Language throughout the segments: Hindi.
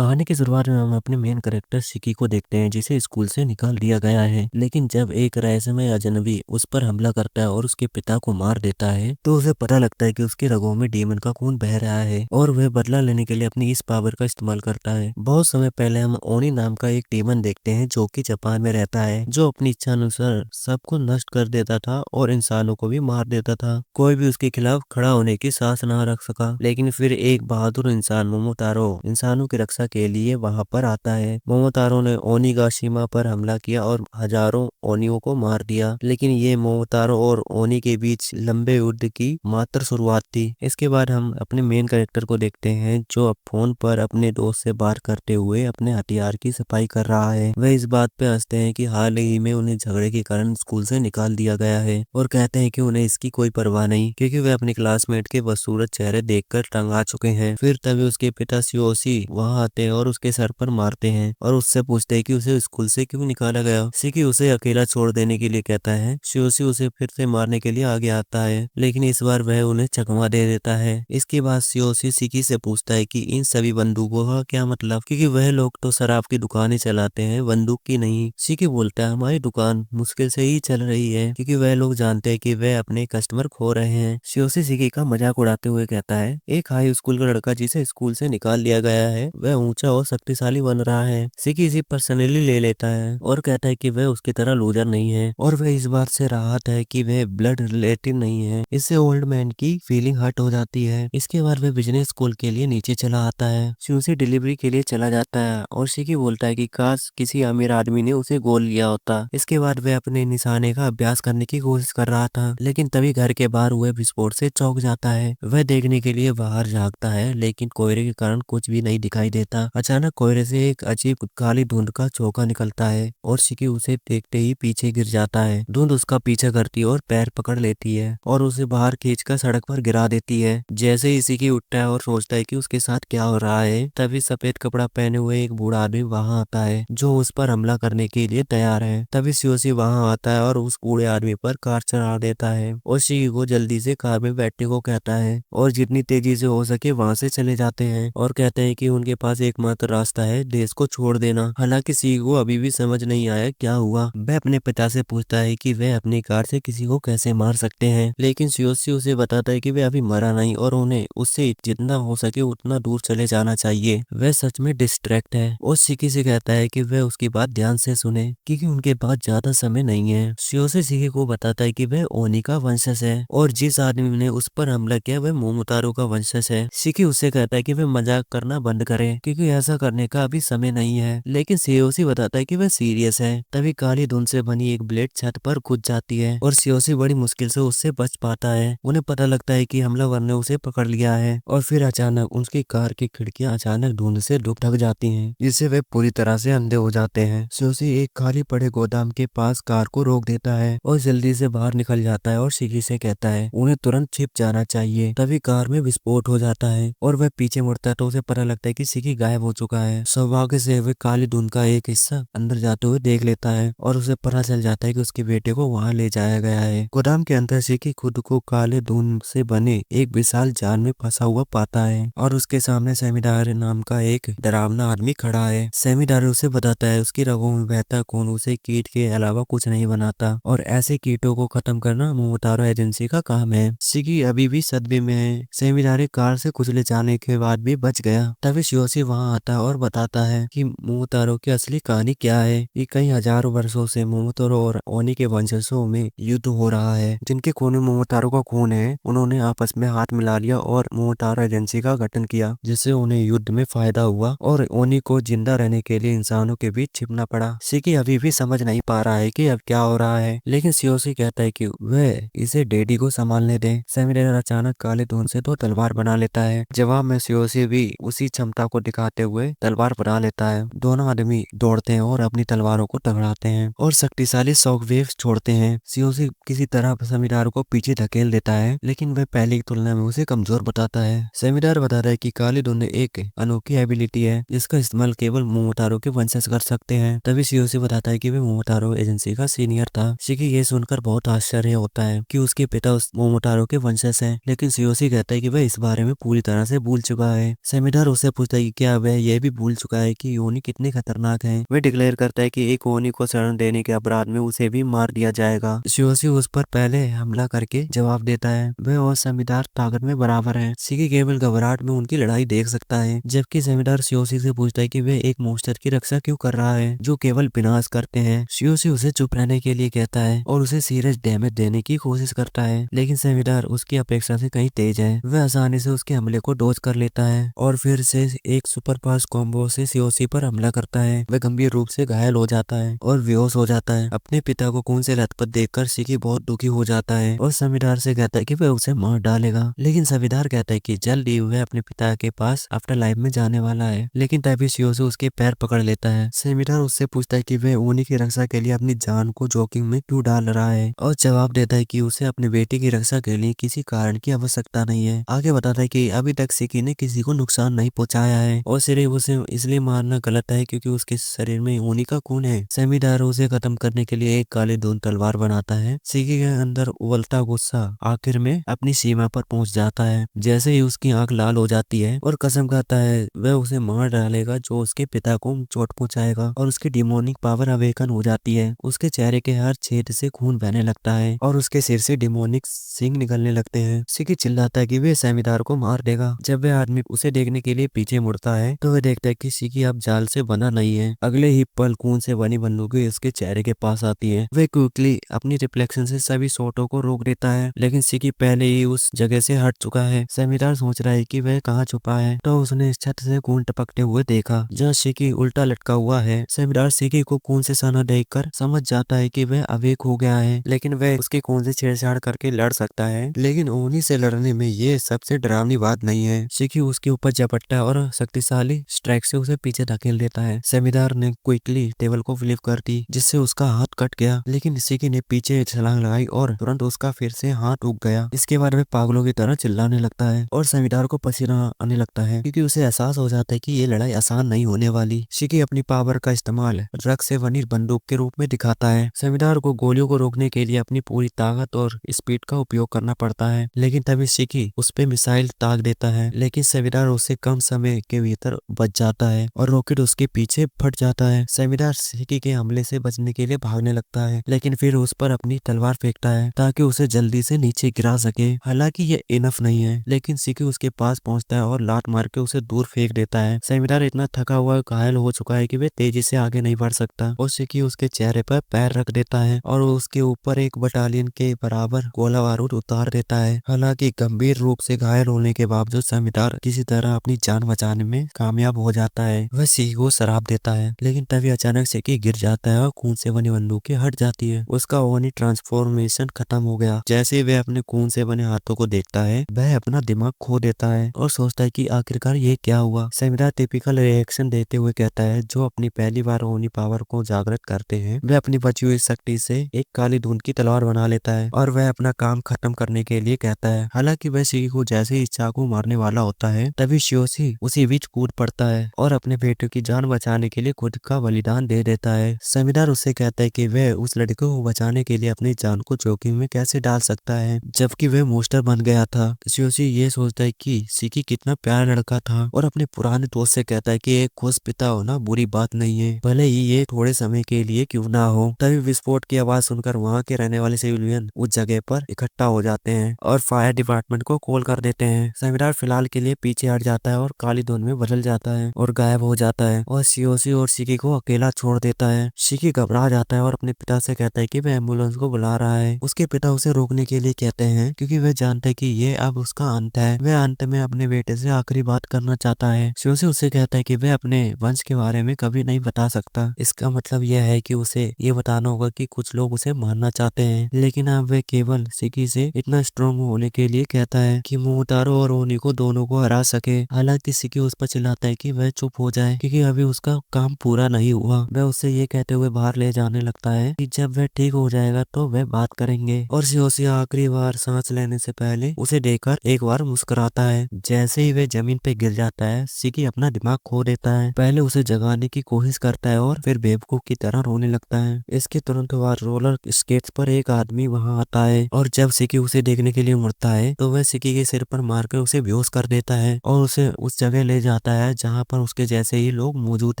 कहानी की शुरुआत में हम अपने मेन कैरेक्टर शिकी को देखते हैं जिसे स्कूल से निकाल दिया गया है। लेकिन जब एक रहस्यमय अजनबी उस पर हमला करता है और उसके पिता को मार देता है तो उसे पता लगता है कि उसके रगों में डीमन का खून बह रहा है और वह बदला लेने के लिए अपनी इस पावर का इस्तेमाल करता है। बहुत समय पहले हम ओनी नाम का एक डीमन देखते हैं जो कि जापान में रहता है, जो अपनी इच्छा अनुसार सबको नष्ट कर देता था और इंसानों को भी मार देता था। कोई भी उसके खिलाफ खड़ा होने की साहस ना रख सका। लेकिन फिर एक बहादुर इंसान मोमोतारो इंसानों की रक्षा के लिए वहां पर आता है। मोमोतारो ने ओनिगाशिमा पर हमला किया और हजारों ओनियों को मार दिया। लेकिन ये मोमोतारो और ओनी के बीच लंबे युद्ध की मात्र शुरुआत थी। इसके बाद हम अपने मेन कैरेक्टर को देखते हैं जो अब फोन पर अपने दोस्त से बात करते हुए अपने हथियार की सफाई कर रहा है। वह इस बात पे हंसते हैं कि हाल ही में उन्हें झगड़े के कारण स्कूल से निकाल दिया गया है और कहते हैं कि उन्हें इसकी कोई परवाह नहीं, क्योंकि वे अपने क्लासमेट के बदसूरत चेहरे देखकर तंग आ चुके हैं। फिर तभी उसके पिता शियोशी वहां आते हैं और उसके सर पर मारते हैं और उससे पूछते हैं कि उसे स्कूल से क्यों निकाला गया। शिकी उसे अकेला छोड़ देने के लिए कहता है। शियोशी उसे फिर से मारने के लिए आगे आता है, लेकिन इस बार वह उन्हें चकमा दे देता है। इसके बाद शियोशी शिकी से पूछता है कि इन सभी बंदूकों का क्या मतलब, क्योंकि वह लोग तो शराब की दुकानें चलाते हैं, बंदूक की नहीं। शिकी बोलता है हमारी दुकान मुश्किल से ही चल रही है क्योंकि वह लोग जानते हैं कि वह अपने कस्टमर खो रहे हैं। शियोशी शिकी का मजाक उड़ाते हुए कहता है एक हाई स्कूल का लड़का जिसे स्कूल से निकाल लिया गया है वह ऊंचा और शक्तिशाली बन रहा है। शिकी इसे पर्सनली ले लेता है और कहता है कि वह उसकी तरह लूजर नहीं है और वह इस बात से राहत है कि वह ब्लड रिलेटिव नहीं है। इससे ओल्ड मैन की फीलिंग हर्ट हो जाती है। इसके बाद वह बिजनेस स्कूल के लिए नीचे चला आता है। शियोशी डिलीवरी के लिए चला जाता है और शिकी बोलता है कि काश किसी अमीर आदमी ने उसे गोल लिया होता। इसके बाद वह अपने निशाने का अभ्यास करने की कोशिश कर रहा था, लेकिन तभी घर के बाहर हुए विस्फोट से चौंक जाता है। वह देखने के लिए बाहर झांकता है, लेकिन कोहरे के कारण कुछ भी नहीं दिखाई देता। अचानक कोहरे से एक अजीब काली धुंध का झोंका निकलता है और शिकी उसे देखते ही पीछे गिर जाता है। धुंध उसका पीछा करती है और पैर पकड़ लेती है और उसे बाहर खींचकर सड़क पर गिरा देती है। जैसे ही शिकी उठता है और सोचता है कि उसके साथ क्या हो रहा है, तभी सफेद कपड़ा पहने हुए एक बूढ़ा आदमी वहां आता है जो उस पर हमला करने के लिए तैयार है। तभी शियोशी वहां आता है और उस बूढ़े आदमी पर कार चढ़ा देता है और शिकी को जल्दी से कार में बैठने को कहता है और जितनी तेजी से हो सके वहां से चले जाते हैं और कहते हैं कि उनके पास एकमात्र रास्ता है देश को छोड़ देना। हालांकि शिकी को अभी भी समझ नहीं आया क्या हुआ। वह अपने पिता से पूछता है कि वह अपनी कार से किसी को कैसे मार सकते हैं, लेकिन शियोशी उसे बताता है कि वह अभी मरा नहीं और उन्हें उससे जितना हो सके उतना दूर चले जाना चाहिए। वह सच में डिस्ट्रैक्ट है और शिकी से कहता है कि वह उसकी बात ध्यान से सुने क्योंकि उनके पास ज्यादा समय नहीं है। शियोशी शिकी को बताता है कि वह ओनी का वंशज है और जिस आदमी ने उस पर हमला किया वह मोमोतारो का वंशज है। शिकी उससे कहता है कि वह मजाक करना बंद करे क्योंकि ऐसा करने का अभी समय नहीं है, लेकिन शियोशी बताता है कि वह सीरियस है। तभी काली धुंध से बनी एक ब्लेड छत पर घुस जाती है और शियोशी बड़ी मुश्किल से उससे बच पाता है। उन्हें पता लगता है कि हमलावर ने उसे पकड़ लिया है और फिर अचानक उसकी कार की खिड़कियां अचानक धुंध से ढक जाती हैं, जिससे वे पूरी तरह से अंधे हो जाते हैं। शियोशी एक खाली पड़े गोदाम के पास कार को रोक देता है और जल्दी से बाहर निकल जाता है और शिकी से कहता है उन्हें तुरंत छिप जाना चाहिए। तभी कार में विस्फोट हो जाता है और वह पीछे मुड़ता है तो उसे पता लगता है कि शिकी गायब हो चुका है। सौभाग्य से वह काली धुंध का एक हिस्सा अंदर जाते हुए देख लेता है और उसे पता चल जाता है कि उसके बेटे को वहां ले जाया गया है। गोदाम के अंदर शिकी खुद को काले धुंध से बने एक विशाल जाल में फंसा हुआ पाता है और उसके सामने सेमीदार नाम का एक डरावना आदमी खड़ा है। सेमीदार उसे बताता है उसकी रगों में बहता खून उसे कीट के अलावा कुछ नहीं बनाता और ऐसे कीटों को खत्म करना मोमोतारो एजेंसी का काम है। शिकी अभी भी सदमे में है। सेमीदार कार से कुचले जाने के बाद भी बच गया। तभी शियोशी वहां आता है और बताता है कि मोमोतारो की असली कहानी क्या है। ये कई हजारों वर्षों से मोमोतारो और ओनी के वंशजों में युद्ध हो रहा है। जिनके खून में मोमोतारो का खून है उन्होंने आपस में हाथ मिला लिया और मोमोतारो एजेंसी का गठन किया, जिससे उन्हें युद्ध में फायदा हुआ और ओनी को जिंदा रहने के लिए इंसानों के बीच छिपना पड़ा। शिकी अभी भी समझ नहीं पा रहा है कि अब क्या हो रहा है, लेकिन शियोशी कहता है कि वह इसे डैडी को संभालने दे। सेमीदार अचानक काले धुंध से तो तलवार बना लेता है। जवाब में शियोशी भी उसी क्षमता को दिखाते हुए तलवार बना लेता है। दोनों आदमी दौड़ते हैं और अपनी तलवारों को टकराते हैं और शक्तिशाली शॉक वेव्स छोड़ते हैं। शियोशी किसी तरह सेमीदार को पीछे धकेल देता है, लेकिन वह पहले की तुलना में उसे कमजोर बताता है। सेमीदार बताता है कि काली धुंध एक अनोखी एबिलिटी है जिसका इस्तेमाल केवल मोमोतारो के वंशज कर सकते हैं। तभी शियोशी बताता है कि वह मोमोतारो एजेंसी का सीनियर था। शिकी ये सुनकर बहुत आश्चर्य होता है कि उसके पिता उस मोमोतारो के वंशज हैं, लेकिन शियोशी कहता है कि वह इस बारे में पूरी तरह से भूल चुका है। सेमीदार उससे पूछता है कि क्या अब वह ये भी भूल चुका है कि ओनी कितने खतरनाक हैं। वह डिक्लेयर करता है कि एक ओनी को शरण देने के अपराध में उसे भी मार दिया जाएगा। शियोशी उस पर पहले हमला करके जवाब देता है। वह और जमींदार ताकत में बराबर हैं। शिकी केवल घबराहट में उनकी लड़ाई देख सकता है, जबकि जमींदार शियोशी से पूछता है कि वह एक मॉन्स्टर की रक्षा क्यों कर रहा है जो केवल विनाश करते हैं। शियोशी उसे चुप रहने के लिए कहता है और उसे सीरियस डैमेज देने की कोशिश करता है, लेकिन जमींदार उसकी अपेक्षा से कहीं तेज है। वह आसानी से उसके हमले को डॉज कर लेता है और फिर से एक सुपर फास्ट कॉम्बो से शियोशी पर हमला करता है। वह गंभीर रूप से घायल हो जाता है और बेहोश हो जाता है। अपने पिता को खून से लथपथ देखकर शिकी बहुत दुखी हो जाता है और जमींदार से कहता है कि वह उसे मार डालेगा, लेकिन जमींदार कहता है कि जल्द ही वह अपने पिता के पास आफ्टर लाइफ में जाने वाला है। लेकिन तभी शियोशी उसके पैर पकड़ लेता है। जमींदार उससे पूछता है कि वह ओनी की रक्षा के लिए अपनी जान को जोखिम में क्यों डाल रहा है और जवाब देता है कि उसे अपने बेटे की रक्षा के लिए किसी कारण की आवश्यकता नहीं है। आगे बताता है कि अभी तक शिकी ने किसी को नुकसान नहीं पहुंचाया है और सिर्फ उसे इसलिए मारना गलत है क्योंकि उसके शरीर में ओनी का खून है। जमींदार उसे खत्म करने के लिए एक काली धुन तलवार बनाता है। शिकी के अंदर उबलता गुस्सा आखिर में अपनी सीमा पर पहुंच जाता है। जैसे ही उसकी आंख लाल हो जाती है और कसम खाता है वह उसे मार डालेगा जो उसके पिता को चोट पहुंचाएगा, और उसकी डिमोनिक पावर अवेकन हो जाती है। उसके चेहरे के हर छेद से खून बहने लगता है और उसके सिर से डिमोनिक सिंग निकलने लगते हैं। शिकी चिल्लाता है कि वह जमींदार को मार देगा। जब वह आदमी उसे देखने के लिए पीछे मुड़ता है तो वह देखता है कि शिकी अब जाल से बना नहीं है। अगले ही पल खून से बनी बंदूकें उसके चेहरे के पास आती है। वह क्विकली अपनी रिफ्लेक्शन से सभी शॉटों को रोक देता है, लेकिन शिकी पहले ही उस जगह से हट चुका है। जमींदार सोच रहा है कि वह कहाँ छुपा है तो उसने इस छत से खून टपकते हुए देखा जहाँ शिकी उल्टा लटका हुआ है। जमींदार शिकी को खून से सना देखकर समझ जाता है कि वह अवेक हो गया है, लेकिन वह उसके खून से छेड़छाड़ करके लड़ सकता है। लेकिन ओनी से लड़ने में ये सबसे डरावनी बात नहीं है। शिकी उसके ऊपर झपटता है और शक्तिशाली स्ट्राइक से उसे पीछे धकेल देता है। जमींदार ने क्विकली टेबल को फ्लिप कर दी जिससे उसका हाथ कट गया, लेकिन शिकी ने पीछे छलांग लगाई और तुरंत उसका फिर से हाथ उग गया। इसके बाद वह पागलों की तरह चिल्लाने लगता है और जमींदार को पसीना आने लगता है क्योंकि उसे एहसास हो जाता है कि ये लड़ाई आसान नहीं होने वाली। शिकी अपनी पावर का इस्तेमाल ड्रग से बनी बंदूक के रूप में दिखाता है। जमींदार को गोलियों को रोकने के लिए अपनी पूरी ताकत और स्पीड का उपयोग करना पड़ता है, लेकिन तभी शिकी उस पे मिसाइल ताक देता है, लेकिन जमींदार उससे कम समय के भीतर बच जाता है और रॉकेट उसके पीछे फट जाता है। जमींदार शिकी के हमले से बचने के लिए भागने लगता है, लेकिन फिर उस पर अपनी तलवार फेंकता है ताकि उसे जल्दी से नीचे गिरा सके। हालांकि ये इनफ नहीं है, लेकिन शिकी उसके पास पहुंचता है और लात मार के उसे दूर फेंक देता है। जमींदार इतना थका हुआ घायल हो चुका है कि वह तेजी से आगे नहीं बढ़ सकता और शिकी उसके चेहरे पर पैर रख देता है और उसके ऊपर एक बटालियन के बराबर गोला बारूद उतार देता है। हालांकि गंभीर रूप से घायल होने के बावजूद जमींदार किसी तरह अपनी जान बचाने में कामयाब हो जाता है। वह शिकी को शराब देता है, लेकिन तभी अचानक शिकी गिर जाता है और खून से बनी बंदूकें हट जाती है। उसका ओनी ट्रांसफॉर्मेशन खत्म हो गया। जैसे ही वह अपने खून से बने हाथों को देखता है वह अपना दिमाग खो देता है और सोचता है कि आखिरकार ये क्या हुआ। जमींदार टिपिकल रिएक्शन देते हुए कहता है जो अपनी पहली बार ओनी पावर को जागृत करते हैं वह अपनी बची हुई शक्ति से एक काली धुंध की तलवार बना लेता है और वह अपना काम खत्म करने के लिए कहता है। हालांकि वह शिकी को जैसे ही चाकू मारने वाला होता है तभी शियोशी उसी बीच कूद पड़ता है और अपने बेटे की जान बचाने के लिए खुद का बलिदान दे देता है। जमींदार उससे कहता है कि वह उस लड़के को बचाने के लिए अपनी जान को जोखिम में कैसे डाल सकता है जबकि वह मॉन्स्टर बन गया था। शियोशी ये सोचता है कि शिकी कितना प्यारा लड़का था और अपने पुराने दोस्त से कहता है कि एक खुश पिता होना बुरी बात नहीं है, भले ही ये थोड़े समय के लिए क्यों ना हो। तभी विस्फोट की आवाज सुनकर वहाँ के रहने वाले सिविलियन उस जगह पर इकट्ठा हो जाते हैं और फायर डिपार्टमेंट को कॉल कर देते हैं। जमींदार फिलहाल के लिए पीछे हट जाता है और काली धुन में बदल जाता है और गायब हो जाता है और शियोशी और शिकी को अकेला छोड़ देता है। शिकी घबरा जाता है और अपने पिता से कहता है कि वह एम्बुलेंस को बुला रहा है। उसके पिता उसे रोकने के लिए कहते हैं क्योंकि वह जानते हैं कि ये अब उसका अंत है। वह अंत में अपने बेटे से आखिरी बात करना चाहता है। शियोशी उससे कहता है कि वह अपने वंश के बारे में कभी नहीं बता सकता। इसका मतलब यह है कि उसे ये बताना होगा कि कुछ लोग उसे मारना चाहते हैं, लेकिन अब वह केवल शिकी से इतना स्ट्रॉन्ग होने के लिए कहता है कि मोमोतारो और ओनी को दोनों को हरा सके। हालांकि शिकी उस पर चिल्लाता है कि वह चुप हो जाए क्योंकि अभी उसका काम पूरा नहीं हुआ। वह उससे ये कहते हुए बाहर ले जाने लगता है कि जब वह ठीक हो जाएगा तो वह बात करेंगे और शियोशी आखिरी बार सांस लेने से पहले उसे देखकर एक बार मुस्कुराता है। जैसे ही वह जमीन पे गिर जाता है शिकी अपना दिमाग खो देता है। पहले उसे जगाने की कोशिश करता है और फिर बेवकूफ की तरह रोने लगता है। इसके तुरंत बाद रोलर स्केट्स पर एक आदमी वहां आता है और जब शिकी उसे देखने के लिए मुड़ता है तो वह शिकी के सिर पर मारकर उसे बेहोश कर देता है और उसे उस जगह ले जाता है जहाँ पर उसके जैसे ही लोग मौजूद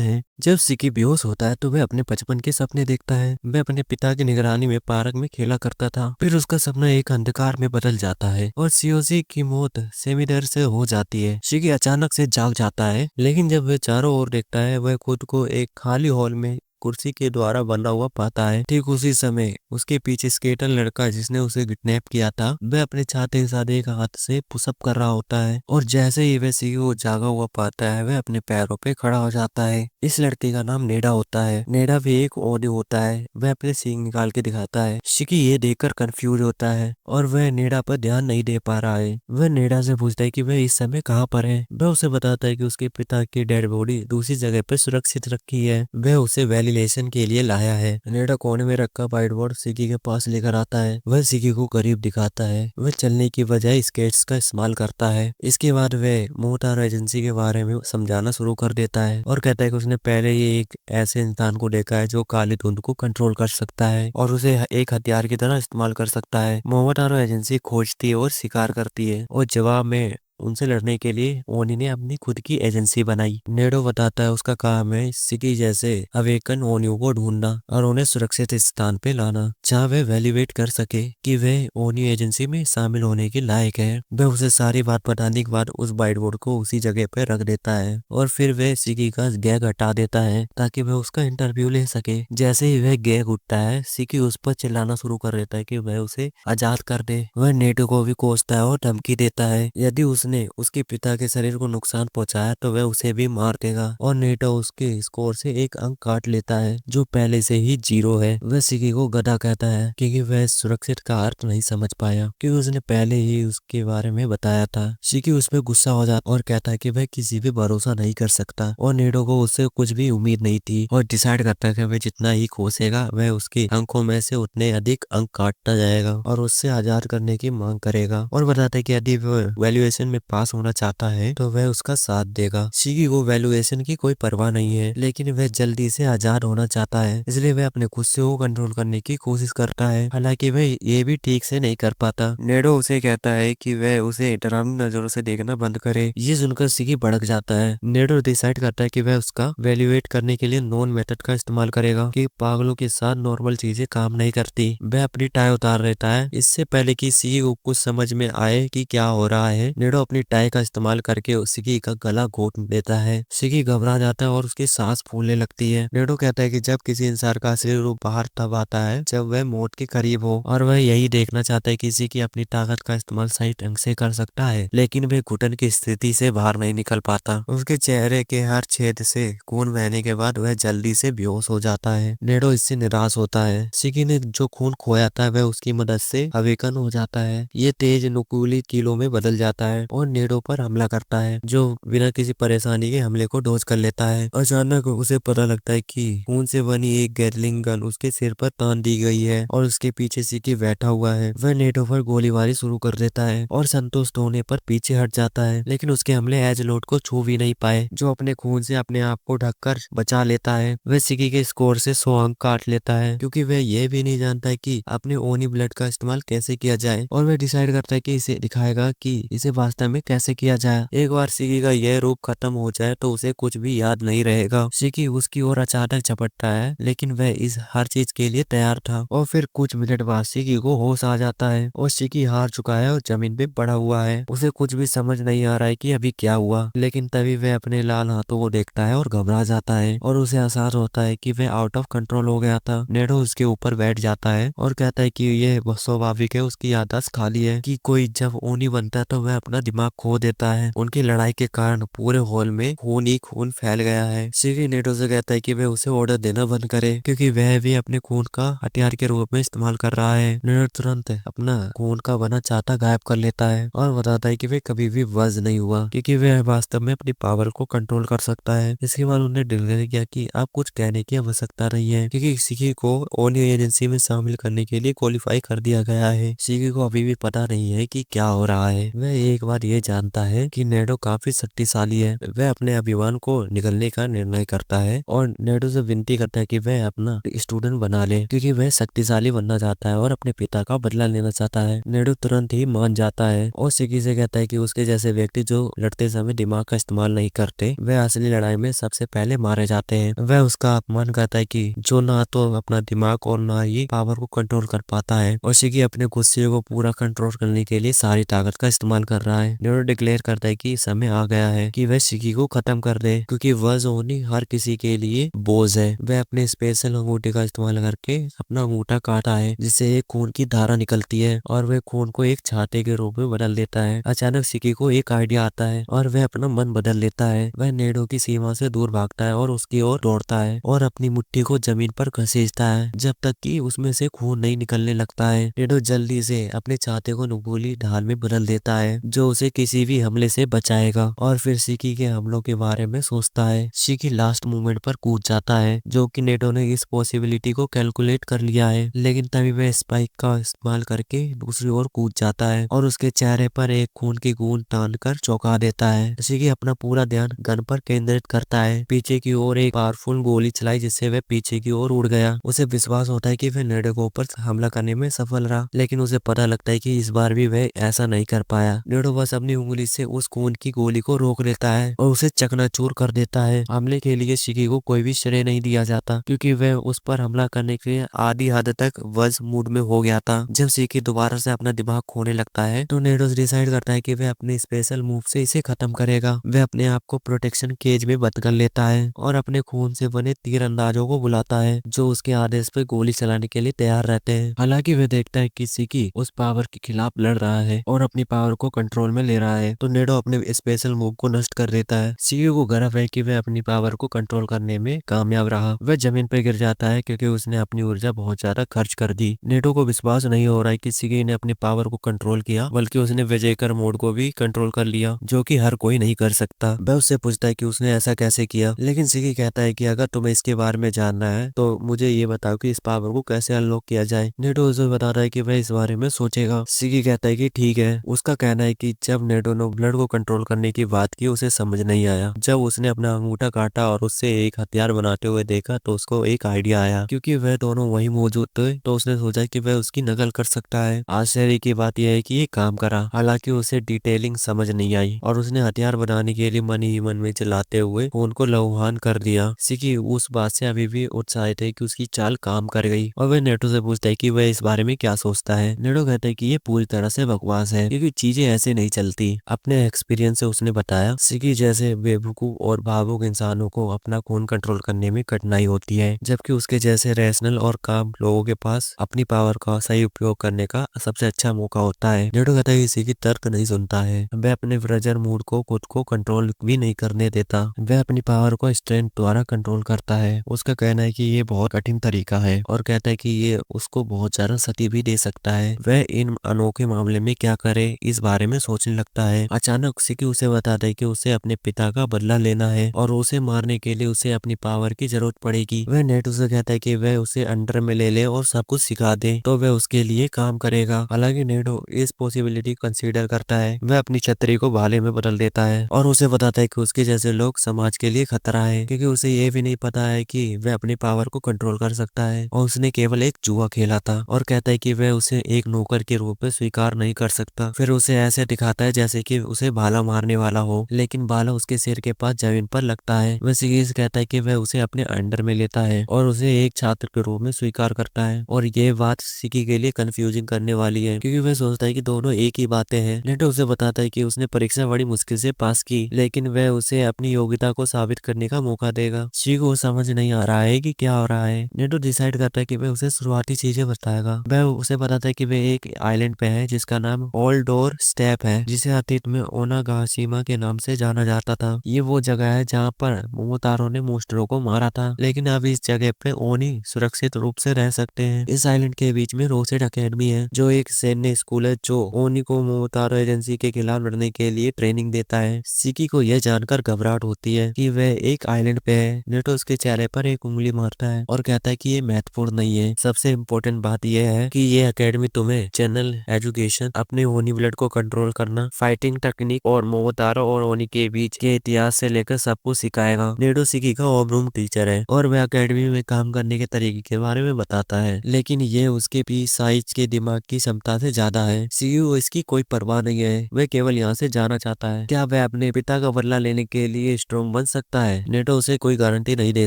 हैं। जब सिकी बेहोश होता है तो वह अपने बचपन के सपने देखता है। वह अपने पिता की निगरानी में पार्क में खेला करता था। फिर उसका सपना एक अंधकार में बदल जाता है और सीओसी की मौत सेमीडर से हो जाती है। शिकी अचानक से जाग जाता है, लेकिन जब वह चारों ओर देखता है वह खुद को एक खाली हॉल में कुर्सी के द्वारा बना हुआ पाता है। ठीक उसी समय उसके पीछे स्केटर लड़का जिसने उसे किडनैप किया था, वह अपने छाते के साथ एक हाथ से पुशअप कर रहा होता है और जैसे ही वह सिकी को जागा हुआ पाता है वह अपने पैरों पे खड़ा हो जाता है। इस लड़के का नाम नेडा होता है। नेडा भी एक ओनी होता है। वह अपने सींग निकाल के दिखाता है। शिकी ये देखकर कंफ्यूज होता है और वह नेडा पर ध्यान नहीं दे पा रहा है। वह नेडा से पूछता है कि वह इस समय कहाँ पर है। वह उसे बताता है कि उसके पिता की डेड बॉडी दूसरी जगह पर सुरक्षित रखी है। वह उसे वैलिडेशन के लिए लाया है। नेडा कोने में रखा व्हाइट बोर्ड सिकी के पास लेकर आता है। वह सिकी को करीब दिखाता है। वह चलने की बजाय स्केट्स का इस्तेमाल करता है। इसके बाद वह मोटार एजेंसी के बारे में समझाना शुरू कर देता है और कहता है कि उसने पहले ही एक ऐसे इंसान को देखा है जो काली धुंध को कंट्रोल कर सकता है और उसे एक हथियार की तरह इस्तेमाल कर सकता है। मोटार एजेंसी खोजती है और शिकार करती है और जवाब में उनसे लड़ने के लिए ओनी ने अपनी खुद की एजेंसी बनाई। नेडो बताता है उसका काम है सिकी जैसे अवेकन ओनियो को ढूंढना और उन्हें सुरक्षित स्थान पे लाना जहाँ वह वैलिडेट कर सके कि वह ओनी एजेंसी में शामिल होने के लायक है। वह उसे सारी बात बताने के बाद उस व्हाइट बोर्ड को उसी जगह पे रख देता है और फिर वह सिकी का गैग हटा देता है ताकि वह उसका इंटरव्यू ले सके। जैसे ही वह गैग उठता है सिकी उस पर चिल्लाना शुरू कर देता है कि वह उसे आजाद कर दे। वह नेडो को भी कोसता है और धमकी देता है यदि उसने उसके पिता के शरीर को नुकसान पहुंचाया तो वह उसे भी मार देगा और नेटो उसके स्कोर से एक अंक काट लेता है जो पहले से ही 0 है। वह सिकी को गधा कहता है क्योंकि वह सुरक्षित का अर्थ नहीं समझ पाया क्योंकि उसने पहले ही उसके बारे में बताया था। सिकी उस पर गुस्सा हो जाता और कहता है कि वह किसी पे भरोसा नहीं कर सकता और नेटो को उससे कुछ भी उम्मीद नहीं थी और डिसाइड करता है कि वह जितना ही खोसेगा वह उसके अंकों में से उतने अधिक अंक काटता जाएगा और उससे आजाद करने की मांग करेगा और बताता है कि यदि वह वैल्यूएशन में पास होना चाहता है तो वह उसका साथ देगा। शिकी को वैल्यूएशन की कोई परवाह नहीं है, लेकिन वह जल्दी से आजाद होना चाहता है, इसलिए वह अपने गुस्से को कंट्रोल करने की कोशिश करता है। हालांकि वह ये भी ठीक से नहीं कर पाता। नेडो उसे कहता है कि वह उसे डरावनी नजरों से देखना बंद करे। ये सुनकर शिकी भड़क जाता है। नेडो डिसाइड करता है कि वह उसका वैल्यूएट करने के लिए नॉन मेथड का इस्तेमाल करेगा कि पागलों के साथ नॉर्मल चीजें काम नहीं करती। वह अपनी टाई उतार लेता है इससे पहले कि शिकी को कुछ समझ में आए कि क्या हो रहा है। नेडो अपनी टाई का इस्तेमाल करके सिकी का गला घोट देता है। सिकी घबरा जाता है और उसकी सांस फूलने लगती है। नेडो कहता है कि जब किसी इंसान का असली रूप बाहर तब आता है जब वह मौत के करीब हो और वह यही देखना चाहता है कि सिकी अपनी ताकत का इस्तेमाल सही ढंग से कर सकता है, लेकिन वह घुटन की स्थिति से बाहर नहीं निकल पाता। उसके चेहरे के हर छेद से खून बहने के बाद वह जल्दी से बेहोश हो जाता है। नेडो इससे निराश होता है। सिकी ने जो खून खोया था वह उसकी मदद से अवेकन हो जाता है। ये तेज नुकीली कीलों में बदल जाता है और नेडो पर हमला करता है जो बिना किसी परेशानी के हमले को डॉज कर लेता है। अचानक उसे पता लगता है कि खून से बनी एक गैटलिंग गन उसके सिर पर तान दी गई है और उसके पीछे सिकी बैठा हुआ है। वह नेडो पर गोलीबारी शुरू कर देता है और संतुष्ट होने पर पीछे हट जाता है, लेकिन उसके हमले एजलोट को छू भी नहीं पाए जो अपने खून से अपने आप को ढककर बचा लेता है। वह सिकी के स्कोर से 100 अंक काट लेता है क्योंकि वह यह भी नहीं जानता है कि अपने ओनी ब्लड का इस्तेमाल कैसे किया जाए और वह डिसाइड करता है कि इसे दिखाएगा कि इसे वास्तव में कैसे किया जाए। एक बार सिकी का यह रूप खत्म हो जाए तो उसे कुछ भी याद नहीं रहेगा। सिकी उसकी ओर अचानक झपटता है, लेकिन वह इस हर चीज के लिए तैयार था और फिर कुछ मिनट बाद सिकी को होश आ जाता है और सिकी हार चुका है और जमीन पे पड़ा हुआ है। उसे कुछ भी समझ नहीं आ रहा है कि अभी क्या हुआ, लेकिन तभी वह अपने लाल हाथों को देखता है और घबरा जाता है और उसे एहसास होता है कि वह आउट ऑफ कंट्रोल हो गया था। नेडो उसके ऊपर बैठ जाता है और कहता है कि यह स्वाभाविक है, उसकी याददाश्त खाली है कि कोई जब ओनी बनता है तो वह अपना दिमाग खो देता है। उनकी लड़ाई के कारण पूरे हॉल में खून ही खून फैल गया है। सिकी नेडो से कहता है कि वह उसे ऑर्डर देना बंद करे क्योंकि वह भी अपने खून का हथियार के रूप में इस्तेमाल कर रहा है। नेडो तुरंत अपना खून का बना चाहता गायब कर लेता है और बताता है कि वह कभी भी वज नहीं हुआ क्योंकि वह वास्तव में अपनी पावर को कंट्रोल कर सकता है। इसके बाद उन्हें डिक्लेयर किया कि अब कुछ कहने की आवश्यकता नहीं है क्योंकि सिकी को ओनी एजेंसी में शामिल करने के लिए क्वालिफाई कर दिया गया है। सिकी को अभी भी पता नहीं है कि क्या हो रहा है। वह एक बार बाद ये जानता है कि नेडो काफी शक्तिशाली है। वह अपने अभिमान को निकलने का निर्णय करता है और नेडो से विनती करता है कि वह अपना स्टूडेंट बना ले, क्योंकि वह शक्तिशाली बनना चाहता है और अपने पिता का बदला लेना चाहता है। नेडो तुरंत ही मान जाता है और सिकी से कहता है कि उसके जैसे व्यक्ति जो लड़ते समय दिमाग का इस्तेमाल नहीं करते, वह असली लड़ाई में सबसे पहले मारे जाते हैं। वह उसका अपमान करता है कि जो ना तो अपना दिमाग और ना ही पावर को कंट्रोल कर पाता है, और सिकी अपने गुस्से को पूरा कंट्रोल करने के लिए सारी ताकत का इस्तेमाल कर रहा है। नेडो डिक्लेयर करता है कि समय आ गया है कि वह सिकी को खत्म कर दे, क्योंकि वह जोनी हर किसी के लिए बोझ है। वह अपने स्पेशल अंगूठे का इस्तेमाल करके अपना अंगूठा काटा है, जिससे एक खून की धारा निकलती है और वह खून को एक छाते के रूप में बदल देता है। अचानक सिकी को एक आइडिया आता है और वह अपना मन बदल लेता है। वह नेडो की सीमा से दूर भागता है और उसकी ओर दौड़ता है और अपनी मुट्ठी को जमीन पर घसीटता है जब तक कि उसमें से खून नहीं निकलने लगता है। नेडो जल्दी से अपने छाते को नुकीली ढाल में बदल देता है, जो उसे किसी भी हमले से बचाएगा, और फिर सिकी के हमलों के बारे में सोचता है। सिकी लास्ट मोमेंट पर कूद जाता है, जो कि नेडो ने इस पॉसिबिलिटी को कैलकुलेट कर लिया है, लेकिन तभी वह स्पाइक का इस्तेमाल करके दूसरी ओर कूद जाता है और उसके चेहरे पर एक खून की बूंद तान कर चौंका देता है। सिकी अपना पूरा ध्यान गन पर केंद्रित करता है। पीछे की ओर एक पावरफुल गोली चलाई, जिससे वह पीछे की ओर उड़ गया। उसे विश्वास होता है कि वह नेडो के ऊपर हमला करने में सफल रहा, लेकिन उसे पता लगता है कि इस बार भी वह ऐसा नहीं कर पाया। नेडो बस अपनी उंगली से उस खून की गोली को रोक लेता है और उसे चकनाचूर कर देता है। हमले के लिए सिकी को कोई भी श्रेय नहीं दिया जाता, क्योंकि वह उस पर हमला करने के आधी हद तक वश मूड में हो गया था। जब सिकी दोबारा से अपना दिमाग खोने लगता है तो नेडो डिसाइड करता है कि वह अपने स्पेशल मूव से इसे खत्म करेगा। वह अपने आप को प्रोटेक्शन केज में बंद कर लेता है और अपने खून से बने तीरंदाजों को बुलाता है, जो उसके आदेश पर गोली चलाने के लिए तैयार रहते हैं। हालांकि वह देखता है कि सिकी उस पावर के खिलाफ लड़ रहा है और अपनी पावर को कंट्रोल में ले रहा है, तो नेडो अपने स्पेशल मूव को नष्ट कर देता है। सिकी को गर्व है कि वह अपनी पावर को कंट्रोल करने में कामयाब रहा। वह जमीन पर गिर जाता है क्योंकि उसने अपनी ऊर्जा बहुत ज्यादा खर्च कर दी। नेडो को विश्वास नहीं हो रहा है कि सिकी ने अपनी पावर को कंट्रोल किया, बल्कि उसने विजयकर मोड को भी कंट्रोल कर लिया, जो कि हर कोई नहीं कर सकता। वह उससे पूछता है कि उसने ऐसा कैसे किया, लेकिन सिकी कहता है कि अगर तुम्हें इसके बारे में जानना है तो मुझे ये बताओ कि इस पावर को कैसे अनलॉक किया जाए। नेडो उसे बताता है कि वह इस बारे में सोचेगा। सिकी कहता है कि ठीक है। उसका कहना है कि जब नेडो ने ब्लड को कंट्रोल करने की बात की, उसे समझ नहीं आया। जब उसने अपना अंगूठा काटा और उससे एक हथियार बनाते हुए देखा तो उसको एक आइडिया आया। क्योंकि वह दोनों वहीं मौजूद थे, तो उसने सोचा कि वह उसकी नकल कर सकता है। आश्चर्य की बात यह है कि ये काम करा। हालांकि उसे डिटेलिंग समझ नहीं आई और उसने हथियार बनाने के लिए मन ही मन में चलाते हुए खून को लहूहान कर दिया। सिकी उस बात से अभी भी उत्साहित है कि उसकी चाल काम कर गई, और वह नेडो से पूछता है कि वह इस बारे में क्या सोचता है। नेडो कहता है कि ये पूरी तरह से बकवास है, क्योंकि चीजें ऐसे नहीं चलती। अपने एक्सपीरियंस से उसने बताया, सिकी जैसे बेवकूफ और भावुक इंसानों को अपना खून कंट्रोल करने में कठिनाई होती है, जबकि उसके जैसे रैशनल और काम लोगों के पास अपनी पावर का सही उपयोग करने का सबसे अच्छा मौका होता है। नेडो कहता है कि सिकी तर्क नहीं सुनता है। वह अपने व्रजर मूड को खुद को कंट्रोल भी नहीं करने देता। वह अपनी पावर को स्ट्रेंथ द्वारा कंट्रोल करता है। उसका कहना है कि ये बहुत कठिन तरीका है और कहता है कि ये उसको बहुत ज्यादा क्षति भी दे सकता है। वह इन अनोखे मामले में क्या करे, इस बारे में सोचने लगता है। अचानक सिकी उसे बताता है कि उसे अपने पिता का बदला लेना है और उसे मारने के लिए उसे अपनी पावर की जरूरत पड़ेगी। वह नेडो से कहता है कि वह उसे अंडर में ले ले और सब कुछ सिखा दे, तो वह उसके लिए काम करेगा। हालांकि नेडो इस पॉसिबिलिटी कंसीडर करता है। वह अपनी छतरी को भाले में बदल देता है और उसे बताता है कि उसके जैसे लोग समाज के लिए खतरा है, क्योंकि उसे ये भी नहीं पता है कि वह अपनी पावर को कंट्रोल कर सकता है और उसने केवल एक जुआ खेला था। और कहता है कि वह उसे एक नौकर के रूप में स्वीकार नहीं कर सकता। फिर उसे ऐसे दिखाता है जैसे कि उसे भाला मारने वाला हो, लेकिन भाला उसके सिर के पास जमीन पर लगता है। वह सिकी से कहता है कि वह उसे अपने अंडर में लेता है और उसे एक छात्र के रूप में स्वीकार करता है। और ये बात सिकी के लिए कंफ्यूजिंग करने वाली है, क्योंकि वह सोचता है कि दोनों एक ही बातें हैं। नेडो उसे बताता है कि उसने परीक्षा बड़ी मुश्किल से पास की, लेकिन वह उसे अपनी योग्यता को साबित करने का मौका देगा। सिकी को समझ नहीं आ रहा है कि क्या हो रहा है। नेडो डिसाइड करता है कि वह उसे शुरुआती चीजें बताएगा। वह उसे बताता है कि वह एक आइलैंड पे है जिसका नाम ओल्ड डोर स्टेप है, जिसे अतीत में ओनागाशिमा के नाम से जाना जाता था। ये वो जगह है जहाँ पर मोमोतारो ने मोस्टरो को मारा था, लेकिन अब इस जगह पे ओनी सुरक्षित रूप से रह सकते हैं। इस आइलैंड के बीच में रोसेट अकेडमी है, जो एक सैन्य स्कूल है जो ओनी को मोमोतारो एजेंसी के खिलाफ लड़ने के लिए ट्रेनिंग देता है। सिकी को यह जानकर घबराहट होती है कि वह एक आइलैंड पे है। नेटो उसके चेहरे पर एक उंगली मारता है और कहता है कि ये महत्वपूर्ण नहीं है। सबसे इम्पोर्टेंट बात यह है कि ये अकेडमी तुम्हें जनरल एजुकेशन, अपने ओनी ब्लड को कंट्रोल करने करना, फाइटिंग टेक्निक और मोमोतारो और ओनी के बीच के इतिहास से लेकर सब कुछ सिखाएगा। नेटो सिकी का होमरूम टीचर है और वह अकेडमी में काम करने के तरीके के बारे में बताता है, लेकिन ये उसके भी साइज के दिमाग की क्षमता से ज्यादा है। सीयू इसकी कोई परवाह नहीं है, वह केवल यहाँ से जाना चाहता है। क्या वह अपने पिता का बदला लेने के लिए स्ट्रॉन्ग बन सकता है? नेटो उसे कोई गारंटी नहीं दे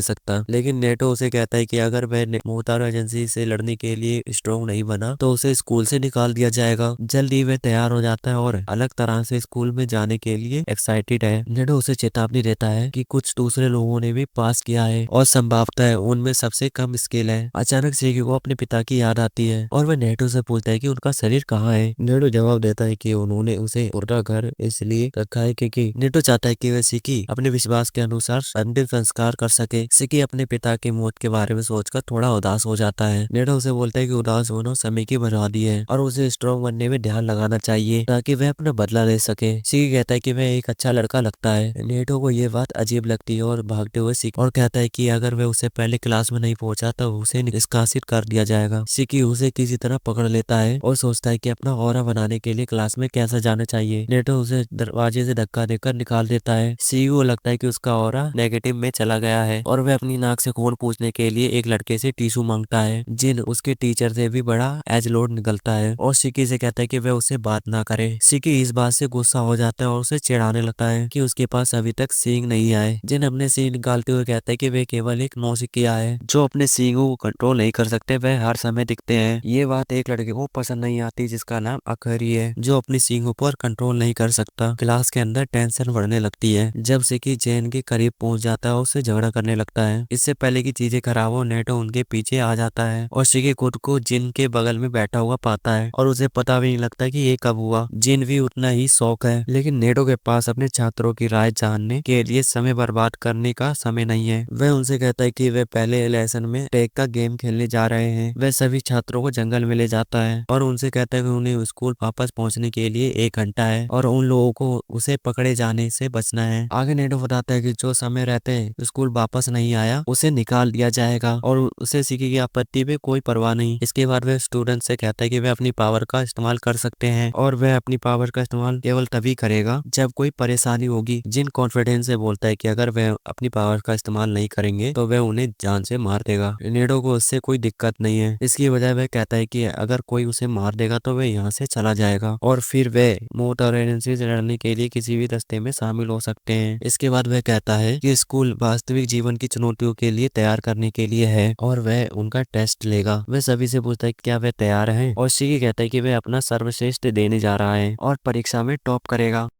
सकता, लेकिन नेटो उसे कहता है कि अगर वह मोहतारो एजेंसी से लड़ने के लिए स्ट्रॉन्ग नहीं बना तो उसे स्कूल से निकाल दिया जाएगा। जल्दी वह तैयार हो जाता है और अलग तरह से स्कूल में जाने के लिए एक्साइटेड है। नेटो उसे चेतावनी देता है कि कुछ दूसरे लोगों ने भी पास किया है और संभवतः उनमें सबसे कम स्किल है। अचानक सेकी को अपने पिता की याद आती है और वह नेटो से पूछता है कि उनका शरीर कहाँ है। नेटो जवाब देता है कि उन्होंने उसे पुरना घर इसलिए रखा है क्योंकि नेटो चाहता है कि वह सिकी अपने विश्वास के अनुसार अंतिम संस्कार कर सके। सिकी अपने पिता की मौत के बारे में सोचकर थोड़ा उदास हो जाता है। नेटो उसे बोलता है कि उदास होना समय की बर्बादी है और उसे स्ट्रॉन्ग बनने में ध्यान लगाना चाहिए ताकि वह अपना बदला ले सके। सिकी कहता है कि वह एक अच्छा लड़का लगता है। नेटो को यह बात अजीब लगती है और भागते हुए सिकी और कहता है कि अगर वह उसे पहले क्लास में नहीं पहुंचा तो उसे निष्कासित कर दिया जाएगा। सिकी उसे किसी तरह पकड़ लेता है और सोचता है कि अपना ऑरा बनाने के लिए क्लास में कैसे जाना चाहिए। नेटो उसे दरवाजे से धक्का देकर निकाल देता है। सिकी को लगता है कि उसका ऑरा नेगेटिव में चला गया है और वह अपनी नाक से खून पूछने के लिए एक लड़के से टिश्यू मांगता है, जिन उसके टीचर से भी बड़ा एज लोड निकलता है और सिकी से कहता है कि वह उससे बात ना करे। सिकी इस बात से गुस्सा हो जाता है और उसे चिढ़ाने लगता है कि उसके पास अभी तक सींग नहीं आए। जिन अपने सींग निकालते हुए कहता है कि वे केवल एक नौसिखिया है जो अपने सींगों को कंट्रोल नहीं कर सकते, वह हर समय दिखते हैं। ये बात एक लड़के को पसंद नहीं आती जिसका नाम अखरी है, जो अपनी सींगों पर कंट्रोल नहीं कर सकता। क्लास के अंदर टेंशन बढ़ने लगती है जब सिकी जैन के करीब पहुंच जाता है और उससे झगड़ा करने लगता है। इससे पहले की चीजें खराब हो, नेटो उनके पीछे आ जाता है और सिकी खुद को जिन के बगल में बैठा हुआ पाता है और उसे पता भी नहीं लगता कि ये कब हुआ। जिन भी उतना ही शौक है, लेकिन नेटो के पास अपने छात्रों की राय जानने के लिए समय बर्बाद करने का समय नहीं है। वह उनसे कहता है कि वे पहले लेसन में टैग का गेम खेलने जा रहे हैं। वह सभी छात्रों को जंगल में ले जाता है और उनसे कहता है कि उन्हें स्कूल वापस पहुंचने के लिए 1 घंटा है और उन लोगों को उसे पकड़े जाने से बचना है। आगे नेटो बताता है कि जो समय रहते स्कूल वापस नहीं आया उसे निकाल दिया जाएगा और उसे सिकी की आपत्ति पे कोई परवाह नहीं। इसके बाद वह स्टूडेंट से कहता है कि वह अपनी पावर का इस्तेमाल कर सकते हैं और वह अपनी पावर का इस्तेमाल केवल तभी करेगा जब कोई परेशानी होगी। जिन कॉन्फिडेंस से बोलता है कि अगर वह अपनी पावर का इस्तेमाल नहीं करेंगे तो वह उन्हें जान से मार देगा। नेटो को उससे कोई दिक्कत नहीं है, इसकी वजह वह कहता है कि अगर कोई उसे मार देगा तो वह यहाँ से चला जाएगा और फिर वह मोहतारो एजेंसी से लड़ने के लिए किसी भी रास्ते में शामिल हो सकते हैं। इसके बाद वह कहता है कि स्कूल वास्तविक जीवन की चुनौतियों के लिए तैयार करने के लिए है और वह उनका टेस्ट लेगा। वह सभी से पूछता है क्या वह तैयार है और सिकी कहता है कि वह अपना सर्वश्रेष्ठ देने जा रहा है और परीक्षा में टॉप करेगा।